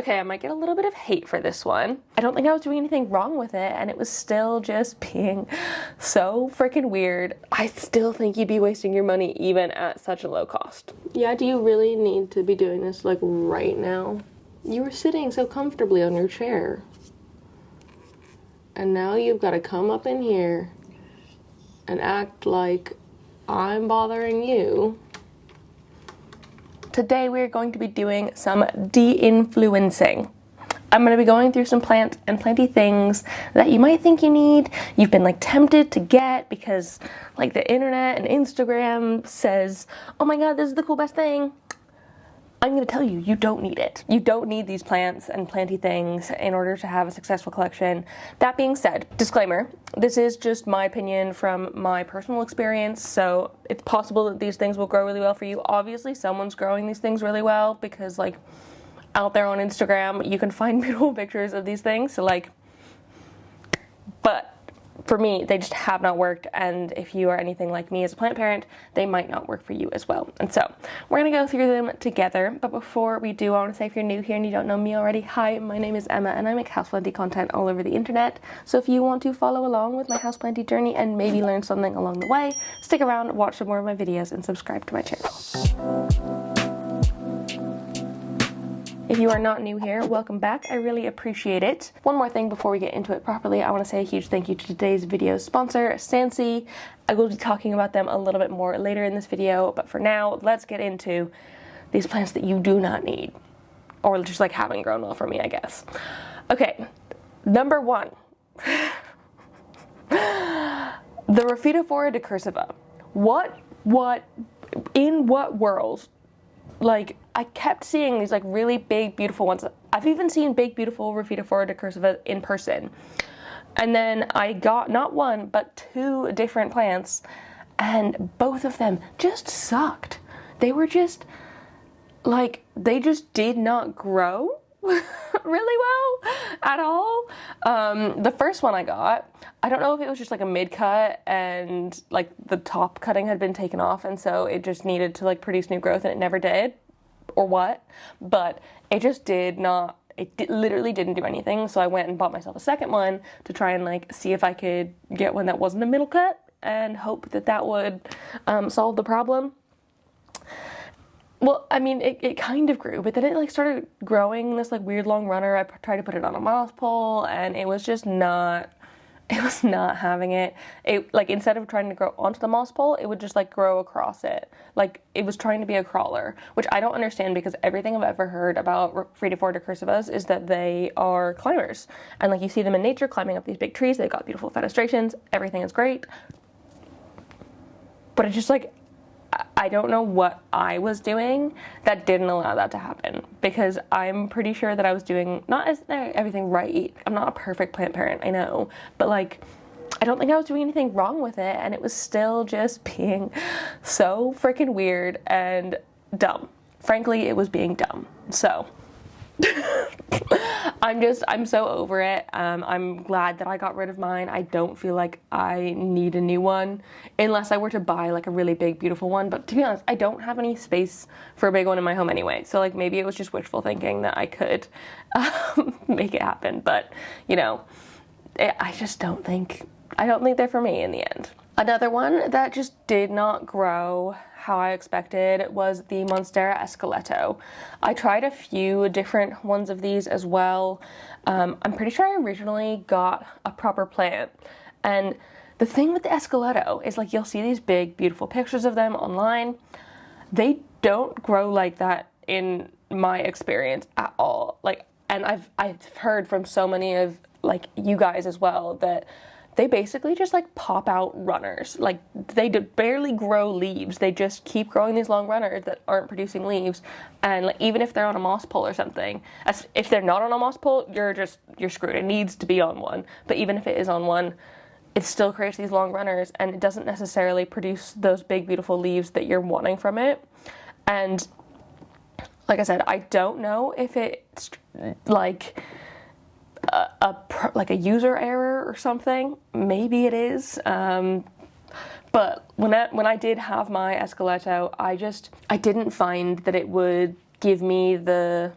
Okay, I might get a little bit of hate for this one. I don't think I was doing anything wrong with it, and it was still just being so freaking weird. I still think you'd be wasting your money even at such a low cost. Yeah, do you really need to be doing this like right now? You were sitting so comfortably on your chair. And now you've got to come up in here and act like I'm bothering you. Today we're going to be doing some deinfluencing. I'm going to be going through some plant and planty things that you might think you need. You've been like tempted to get because like the internet and Instagram says, oh my god, this is the cool best thing. I'm going to tell you, you don't need it. You don't need these plants and planty things in order to have a successful collection. That being said, disclaimer, this is just my opinion from my personal experience, so it's possible that these things will grow really well for you. Obviously, someone's growing these things really well because, like, out there on Instagram, you can find beautiful pictures of these things, so, like, but for me, they just have not worked, and if you are anything like me as a plant parent, they might not work for you as well. And so, we're going to go through them together, but before we do, I want to say if you're new here and you don't know me already, hi, my name is Emma, and I make houseplanty content all over the internet, so if you want to follow along with my houseplanty journey and maybe learn something along the way, stick around, watch some more of my videos, and subscribe to my channel. If you are not new here, welcome back. I really appreciate it. One more thing before we get into it properly, I want to say a huge thank you to today's video sponsor, Sansi. I will be talking about them a little bit more later in this video, but for now, let's get into these plants that you do not need. Or just like haven't grown well for me, I guess. Okay, number one. The raphidophora decursiva. In what world? Like, I kept seeing these like really big, beautiful ones. I've even seen big, beautiful raphidophora decursiva in person. And then I got not one, but two different plants, and both of them just sucked. They were just, like, they just did not grow really well at all. The first one I got, I don't know if it was just like a mid-cut and like the top cutting had been taken off, and so it just needed to like produce new growth and it never did, or what, but it just did not, literally didn't do anything. So I went and bought myself a second one to try and like see if I could get one that wasn't a middle cut and hope that that would solve the problem. Well, I mean, it kind of grew, but then it like started growing this like weird long runner. I tried to put it on a moss pole, and it was just not, it was not having it. It, like, instead of trying to grow onto the moss pole, it would just like grow across it. Like, it was trying to be a crawler, which I don't understand because everything I've ever heard about raphidophora decursivas is that they are climbers. And like, you see them in nature climbing up these big trees. They've got beautiful fenestrations. Everything is great. But it's just like, I don't know what I was doing that didn't allow that to happen, because I'm pretty sure that I was doing not everything right. I'm not a perfect plant parent, I know, but like, I don't think I was doing anything wrong with it, and it was still just being so freaking weird and dumb. Frankly, it was being dumb. So I'm so over it. I'm glad that I got rid of mine. I don't feel like I need a new one unless I were to buy like a really big, beautiful one. But to be honest, I don't have any space for a big one in my home anyway. So like, maybe it was just wishful thinking that I could make it happen. But you know, I don't think they're for me in the end. Another one that just did not grow how I expected was the monstera esqueleto. I tried a few different ones of these as well. I'm pretty sure I originally got a proper plant. And the thing with the esqueleto is like, you'll see these big, beautiful pictures of them online. They don't grow like that in my experience at all. Like, and I've heard from so many of like you guys as well that they basically just like pop out runners. Like, they barely grow leaves. They just keep growing these long runners that aren't producing leaves. And like, even if they're on a moss pole or something, if they're not on a moss pole, you're screwed. It needs to be on one. But even if it is on one, it still creates these long runners, and it doesn't necessarily produce those big, beautiful leaves that you're wanting from it. And like I said, I don't know if it's like like a user error or something. Maybe it is. But when I did have my esqueleto, I didn't find that it would give me the,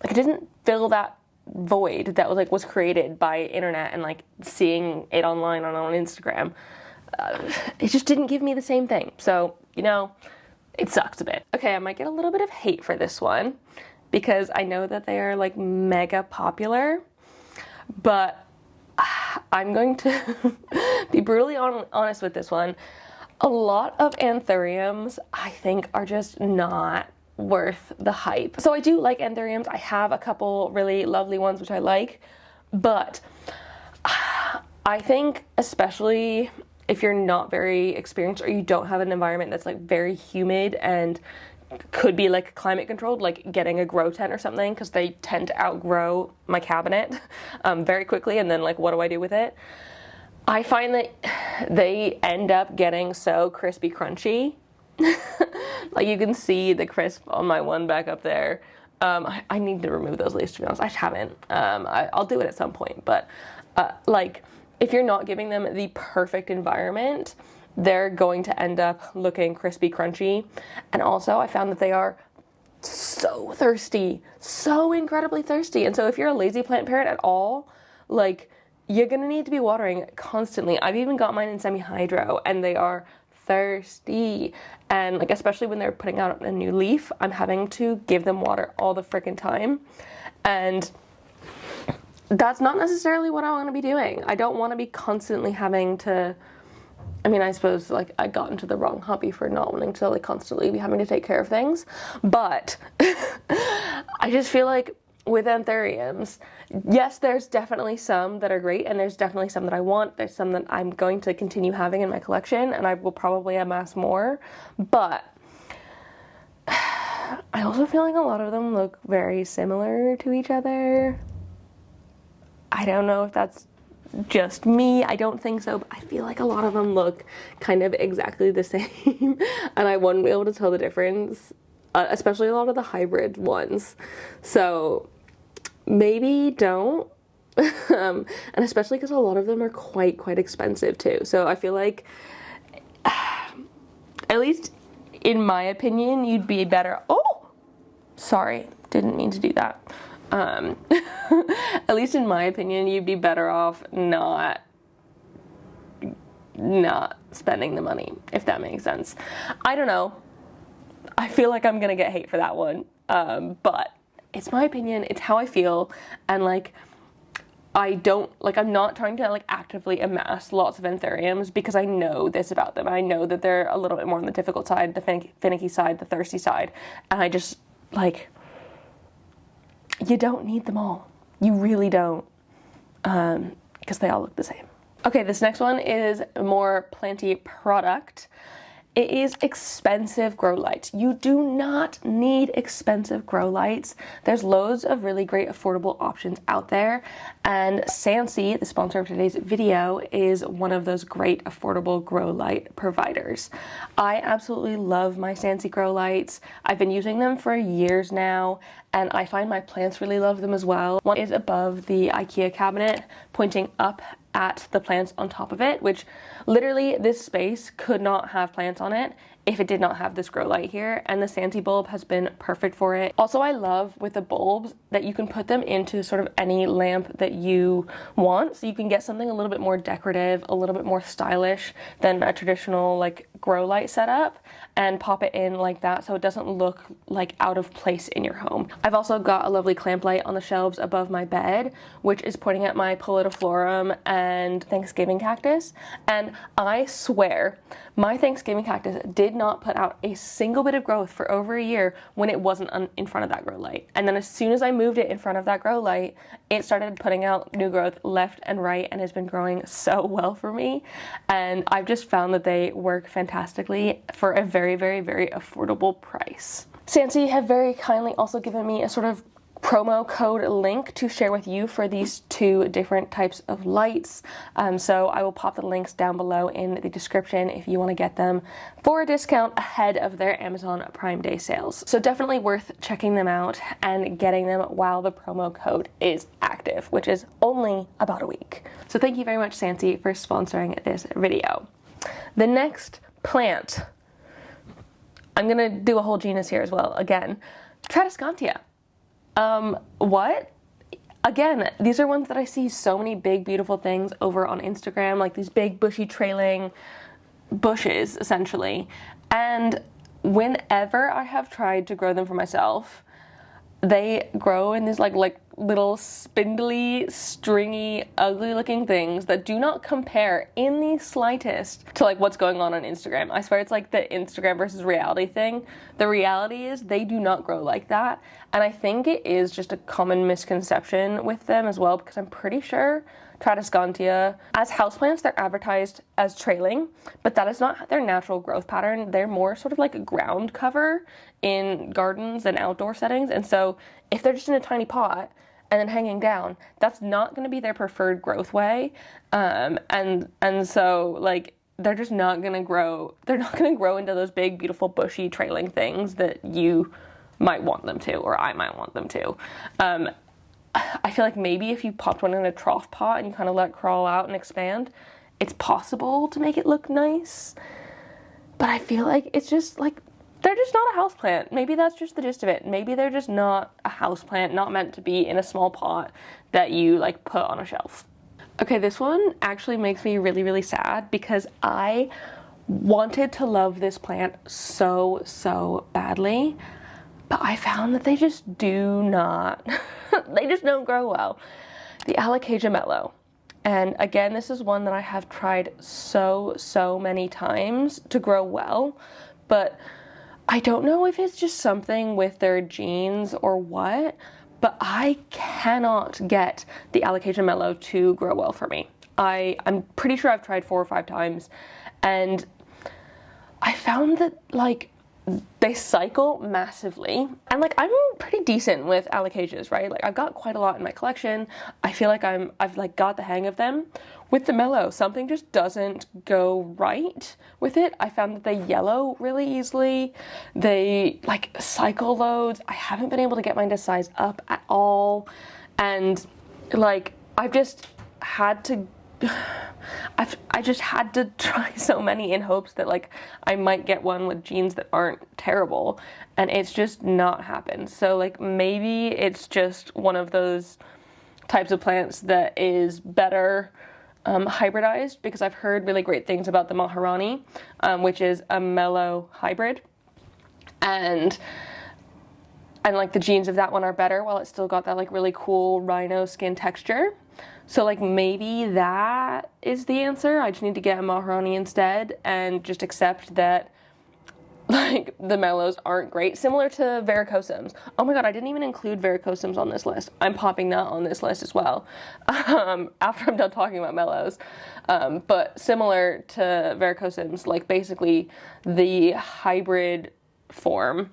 like, it didn't fill that void that was created by internet and like seeing it online on Instagram. It just didn't give me the same thing. So, you know, it sucks a bit. Okay, I might get a little bit of hate for this one because I know that they are like mega popular, but I'm going to be brutally honest with this one. A lot of anthuriums I think are just not worth the hype. So I do like anthuriums. I have a couple really lovely ones which I like, but I think especially if you're not very experienced or you don't have an environment that's like very humid and could be like climate controlled, like getting a grow tent or something, because they tend to outgrow my cabinet very quickly, and then like what do I do with it? I find that they end up getting so crispy crunchy. Like you can see the crisp on my one back up there. I need to remove those leaves, to be honest. I haven't. I'll do it at some point, but like if you're not giving them the perfect environment, they're going to end up looking crispy crunchy. And also I found that they are so thirsty, so incredibly thirsty. And so if you're a lazy plant parent at all, like you're gonna need to be watering constantly. I've even got mine in semi-hydro and they are thirsty, and like especially when they're putting out a new leaf, I'm having to give them water all the freaking time, and that's not necessarily what I want to be doing. I don't want to be constantly having to, I mean, I suppose like I got into the wrong hobby for not wanting to like constantly be having to take care of things, but I just feel like with anthuriums, yes, there's definitely some that are great, and there's definitely some that I want. There's some that I'm going to continue having in my collection, and I will probably amass more, but I also feel like a lot of them look very similar to each other. I don't know if that's just me. I don't think so, but I feel like a lot of them look kind of exactly the same, and I wouldn't be able to tell the difference, especially a lot of the hybrid ones. So maybe don't, and especially because a lot of them are quite expensive too. So I feel like, at least in my opinion, you'd be better. Oh, sorry, didn't mean to do that. At least in my opinion, you'd be better off not spending the money, if that makes sense. I don't know. I feel like I'm gonna get hate for that one, but it's my opinion, it's how I feel, and like I'm not trying to like actively amass lots of anthuriums because I know this about them. I know that they're a little bit more on the difficult side, the finicky side, the thirsty side, and I just like, you don't need them all. You really don't, because they all look the same. Okay, this next one is a more planty product. It is expensive grow lights. You do not need expensive grow lights. There's loads of really great affordable options out there, and Scentsy, the sponsor of today's video, is one of those great affordable grow light providers. I absolutely love my Scentsy grow lights. I've been using them for years now, and I find my plants really love them as well. One is above the IKEA cabinet, pointing up at the plants on top of it, which literally this space could not have plants on it if it did not have this grow light here, and the Scentsy bulb has been perfect for it. Also, I love with the bulbs that you can put them into sort of any lamp that you want, so you can get something a little bit more decorative, a little bit more stylish than a traditional like grow light setup, and pop it in like that so it doesn't look like out of place in your home. I've also got a lovely clamp light on the shelves above my bed, which is pointing at my philodendron and Thanksgiving cactus, and I swear my Thanksgiving cactus did not put out a single bit of growth for over a year when it wasn't in front of that grow light. And then as soon as I moved it in front of that grow light, it started putting out new growth left and right and has been growing so well for me. And I've just found that they work fantastically for a very affordable price. Scentsy have very kindly also given me a sort of promo code link to share with you for these two different types of lights. So I will pop the links down below in the description if you want to get them for a discount ahead of their Amazon Prime Day sales. So definitely worth checking them out and getting them while the promo code is active, which is only about a week. So thank you very much, Scentsy, for sponsoring this video. The next plant, I'm gonna do a whole genus here as well. Again, tradescantia. What? again, these are ones that I see so many big, beautiful things over on Instagram, like these big, bushy, trailing bushes, essentially. And whenever I have tried to grow them for myself, they grow in these like little spindly, stringy, ugly looking things that do not compare in the slightest to like what's going on Instagram. I swear it's like the Instagram versus reality thing. The reality is they do not grow like that. And I think it is just a common misconception with them as well, because I'm pretty sure tradescantia, as houseplants, they're advertised as trailing, but that is not their natural growth pattern. They're more sort of like a ground cover in gardens and outdoor settings. And so if they're just in a tiny pot and then hanging down, that's not going to be their preferred growth way. And so like they're just not going to grow. They're not going to grow into those big, beautiful, bushy, trailing things that you might want them to, or I might want them to. I feel like maybe if you popped one in a trough pot and you kind of let it crawl out and expand, it's possible to make it look nice. But I feel like it's just like, they're just not a houseplant. Maybe that's just the gist of it. Maybe they're just not a houseplant, not meant to be in a small pot that you like put on a shelf. Okay, this one actually makes me really, really sad because I wanted to love this plant so badly. But I found that they just do not, they just don't grow well. The alocasia melo. And again, this is one that I have tried so many times to grow well, but I don't know if it's just something with their genes or what, but I cannot get the alocasia melo to grow well for me. I'm pretty sure I've tried 4 or 5 times, and I found that like they cycle massively, and like I'm pretty decent with alocasias, right? Like I've got quite a lot in my collection. I feel like I've like got the hang of them. With the melo, something just doesn't go right with it. I found that they yellow really easily. They like cycle loads. I haven't been able to get mine to size up at all, and like I've just had to I just had to try so many in hopes that like I might get one with genes that aren't terrible, and it's just not happened. So like maybe it's just one of those types of plants that is better hybridized, because I've heard really great things about the Maharani, which is a melo hybrid, and like the genes of that one are better while it's still got that like really cool rhino skin texture. So like maybe that is the answer. I just need to get a Maharani instead and just accept that like the melos aren't great. Similar to verrucosums. Oh my god, I didn't even include verrucosums on this list. I'm popping that on this list as well after I'm done talking about melos. But similar to verrucosums, like basically the hybrid form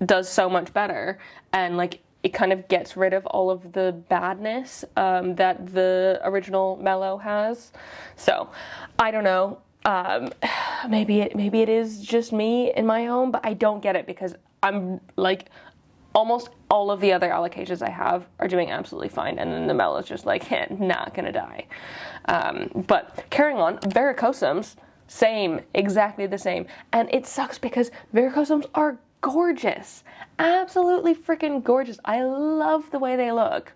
does so much better, and like it kind of gets rid of all of the badness that the original melo has. So I don't know. Maybe it is just me in my home, but I don't get it because I'm like almost all of the other alocasias I have are doing absolutely fine, and then the melo is just like not gonna die. But carrying on, verrucosums, same, exactly the same, and it sucks because verrucosums are gorgeous, absolutely freaking gorgeous. I love the way they look,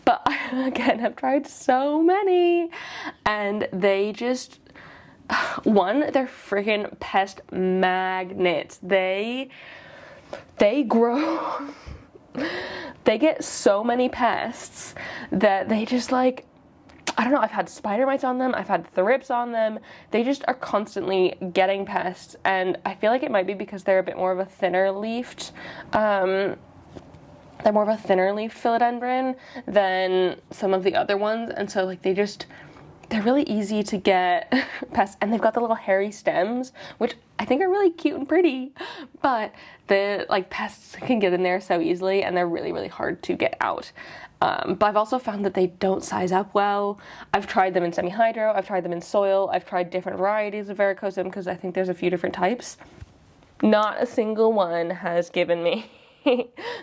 but I, again, have tried so many, and they just, one, they're freaking pest magnets. They grow, they get so many pests that they just like, I don't know, I've had spider mites on them, I've had thrips on them. They just are constantly getting pests, and I feel like it might be because they're a bit more of a thinner leafed, they're more of a thinner leafed philodendron than some of the other ones, and so like they're really easy to get pests, and they've got the little hairy stems, which I think are really cute and pretty, but the like pests can get in there so easily, and they're really hard to get out. But I've also found that they don't size up well. I've tried them in semi-hydro, I've tried them in soil, I've tried different varieties of verrucosum because I think there's a few different types. Not a single one has given me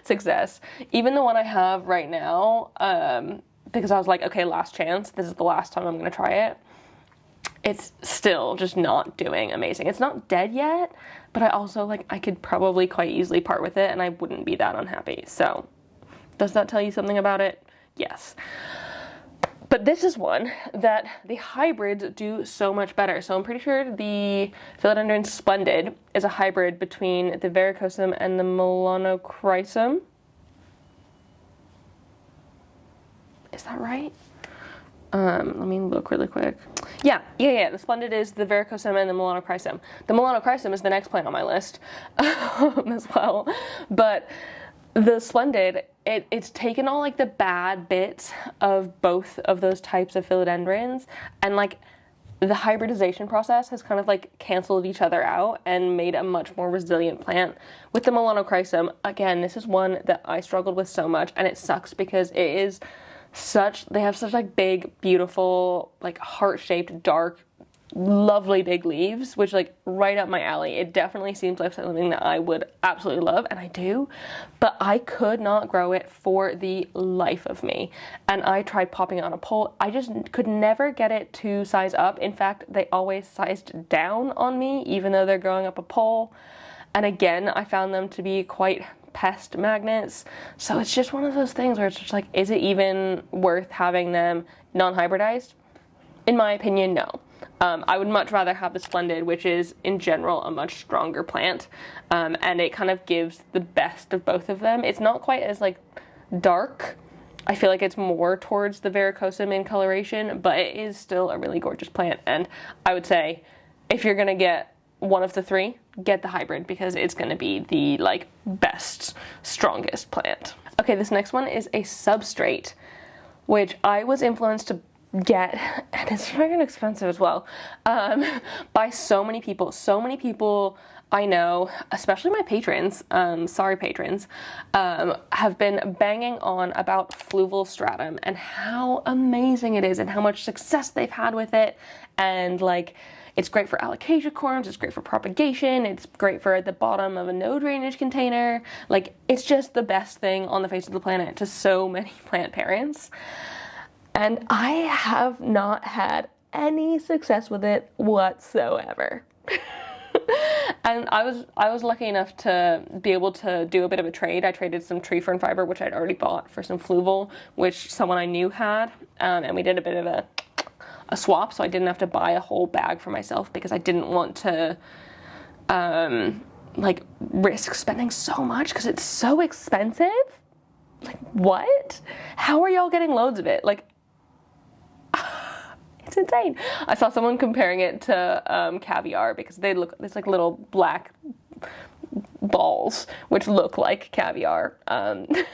success. Even the one I have right now, because I was like, okay, last chance, this is the last time I'm going to try it. It's still just not doing amazing. It's not dead yet, but I also like, I could probably quite easily part with it and I wouldn't be that unhappy. So does that tell you something about it? yes. But this is one that the hybrids do so much better. So I'm pretty sure the Philodendron splendid is a hybrid between the verrucosum and the melanochrysum. Is that right? Let me look really quick. Yeah. The splendid is the verrucosum and the melanochrysum. The melanochrysum is the next plant on my list as well. But the splendid, it's taken all like the bad bits of both of those types of philodendrons, and like the hybridization process has kind of like canceled each other out and made a much more resilient plant. With the melanochrysum, again, this is one that I struggled with so much, and it sucks because it is they have such like big, beautiful, like heart-shaped, dark, lovely big leaves, which like right up my alley. It definitely seems like something that I would absolutely love, and I do, but I could not grow it for the life of me. And I tried popping it on a pole. I just could never get it to size up. In fact, they always sized down on me, even though they're growing up a pole. And again, I found them to be quite pest magnets. So it's just one of those things where it's just like, is it even worth having them non-hybridized? In my opinion, no. I would much rather have the splendid, which is in general a much stronger plant, and it kind of gives the best of both of them. It's not quite as like dark. I feel like it's more towards the verrucosum in coloration, but it is still a really gorgeous plant. And I would say if you're gonna get one of the three, get the hybrid, because it's going to be the like best, strongest plant. Okay, this next one is a substrate, which I was influenced to get, and it's freaking expensive as well, by so many people. So many people I know, especially my patrons, sorry patrons, have been banging on about fluval stratum and how amazing it is and how much success they've had with it. And like, it's great for alocasia corms, it's great for propagation, it's great for at the bottom of a no drainage container. Like, it's just the best thing on the face of the planet to so many plant parents. And I have not had any success with it whatsoever. And I was lucky enough to be able to do a bit of a trade. I traded some tree fern fiber, which I'd already bought, for some fluval, which someone I knew had, and we did a bit of a swap, so I didn't have to buy a whole bag for myself because I didn't want to like risk spending so much because it's so expensive. Like, what? How are y'all getting loads of it? Like, it's insane. I saw someone comparing it to caviar because they look, it's like little black balls which look like caviar, and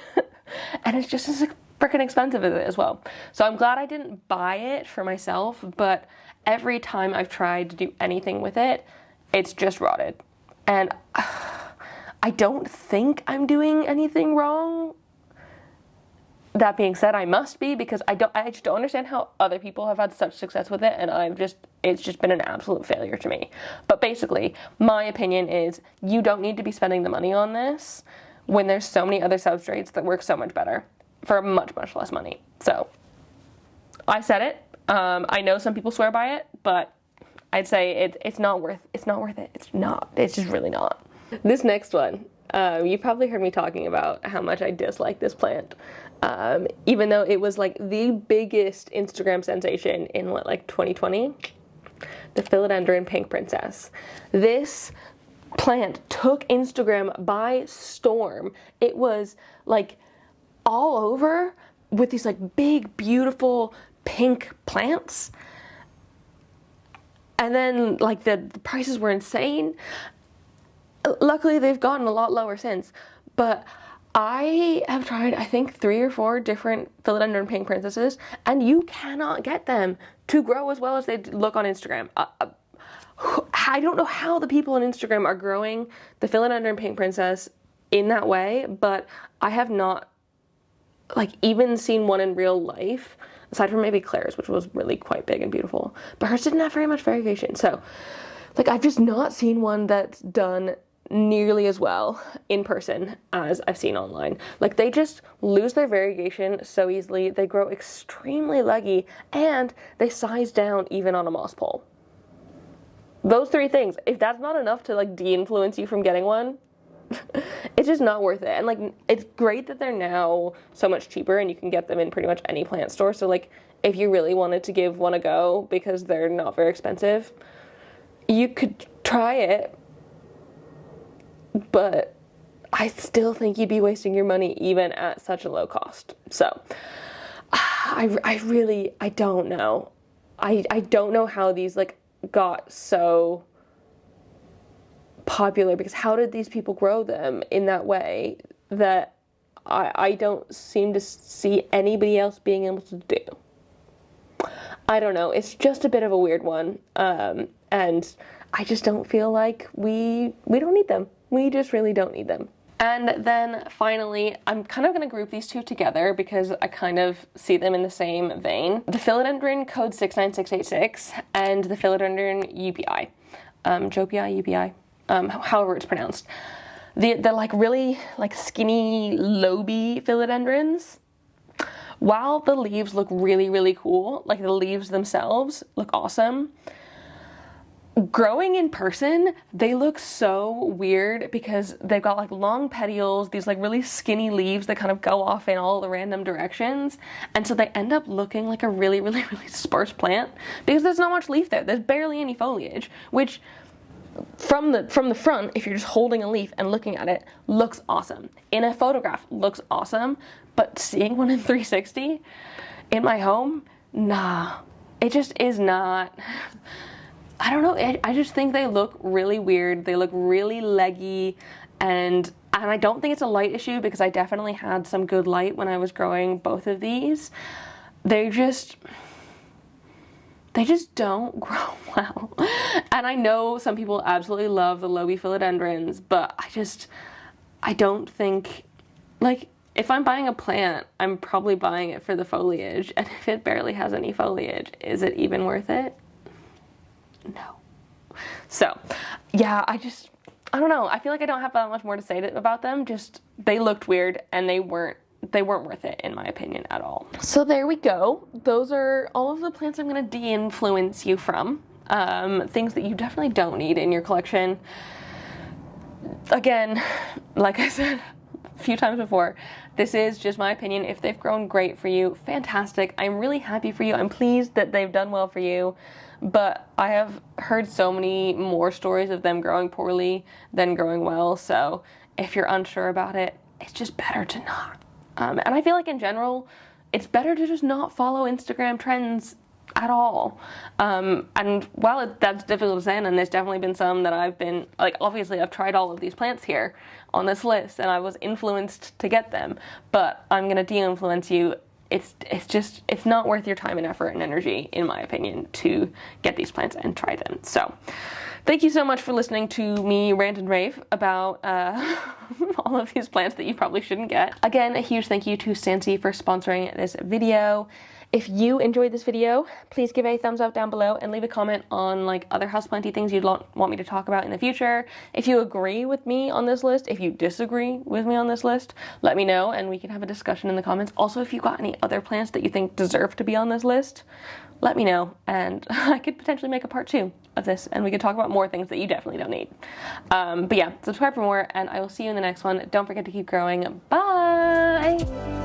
it's just as freaking expensive as well. So I'm glad I didn't buy it for myself, but every time I've tried to do anything with it, it's just rotted. And I don't think I'm doing anything wrong. That being said, I must be, because I just don't understand how other people have had such success with it, and it's just been an absolute failure to me. But basically, my opinion is you don't need to be spending the money on this when there's so many other substrates that work so much better for much, much less money. So I said it. I know some people swear by it, but I'd say it's not worth it. It's just really not. This next one, you probably heard me talking about how much I dislike this plant. Even though it was like the biggest Instagram sensation in what, like 2020? The philodendron pink princess. This plant took Instagram by storm. It was like all over with these like big, beautiful pink plants. And then like the prices were insane. Luckily, they've gotten a lot lower since. But I have tried, I think, 3 or 4 different philodendron pink princesses, and you cannot get them to grow as well as they look on Instagram. I don't know how the people on Instagram are growing the philodendron pink princess in that way, but I have not like even seen one in real life, aside from maybe Claire's, which was really quite big and beautiful, but hers didn't have very much variegation. So like, I've just not seen one that's done nearly as well in person as I've seen online. Like, they just lose their variegation so easily, they grow extremely leggy, and they size down even on a moss pole. Those 3 things, if that's not enough to like de-influence you from getting one, it's just not worth it. And like, it's great that they're now so much cheaper and you can get them in pretty much any plant store. So like, if you really wanted to give one a go because they're not very expensive, you could try it, but I still think you'd be wasting your money even at such a low cost. So I don't know. I don't know how these like got so popular, because how did these people grow them in that way that I don't seem to see anybody else being able to do? I don't know. It's just a bit of a weird one. And I just don't feel like we don't need them. We just really don't need them. And then finally, I'm kind of going to group these two together because I kind of see them in the same vein. The philodendron code 69686 and the philodendron joepii. Joepii, however it's pronounced. The like really like skinny, loby philodendrons. While the leaves look really, really cool, like the leaves themselves look awesome, growing in person, they look so weird because they've got like long petioles, these like really skinny leaves that kind of go off in all the random directions. And so they end up looking like a really, really, really sparse plant because there's not much leaf there. There's barely any foliage, which from the front, if you're just holding a leaf and looking at it, looks awesome. In a photograph, looks awesome. But seeing one in 360 in my home, nah. It just is not. I don't know. I just think they look really weird. They look really leggy, and I don't think it's a light issue because I definitely had some good light when I was growing both of these. They just don't grow well. And I know some people absolutely love the loby philodendrons, but I don't think, like, if I'm buying a plant, I'm probably buying it for the foliage, and if it barely has any foliage, is it even worth it? No. So, yeah, I don't know. I feel like I don't have that much more to say about them. Just, they looked weird, and they weren't worth it, in my opinion, at all. So there we go. Those are all of the plants I'm going to de-influence you from. Things that you definitely don't need in your collection. Again, like I said a few times before, this is just my opinion. If they've grown great for you, fantastic. I'm really happy for you. I'm pleased that they've done well for you. But I have heard so many more stories of them growing poorly than growing well. So if you're unsure about it, it's just better to not. And I feel like in general, it's better to just not follow Instagram trends at all. And while that's difficult to say, and there's definitely been some that I've been, like, obviously I've tried all of these plants here on this list and I was influenced to get them, but I'm going to de-influence you. It's not worth your time and effort and energy, in my opinion, to get these plants and try them. So thank you so much for listening to me rant and rave about all of these plants that you probably shouldn't get. Again, a huge thank you to Stancy for sponsoring this video. If you enjoyed this video, please give a thumbs up down below and leave a comment on like other houseplanty things you'd want me to talk about in the future. If you agree with me on this list, if you disagree with me on this list, let me know and we can have a discussion in the comments. Also, if you've got any other plants that you think deserve to be on this list, let me know and I could potentially make a part 2 of this and we could talk about more things that you definitely don't need. But yeah, subscribe for more and I will see you in the next one. Don't forget to keep growing. Bye!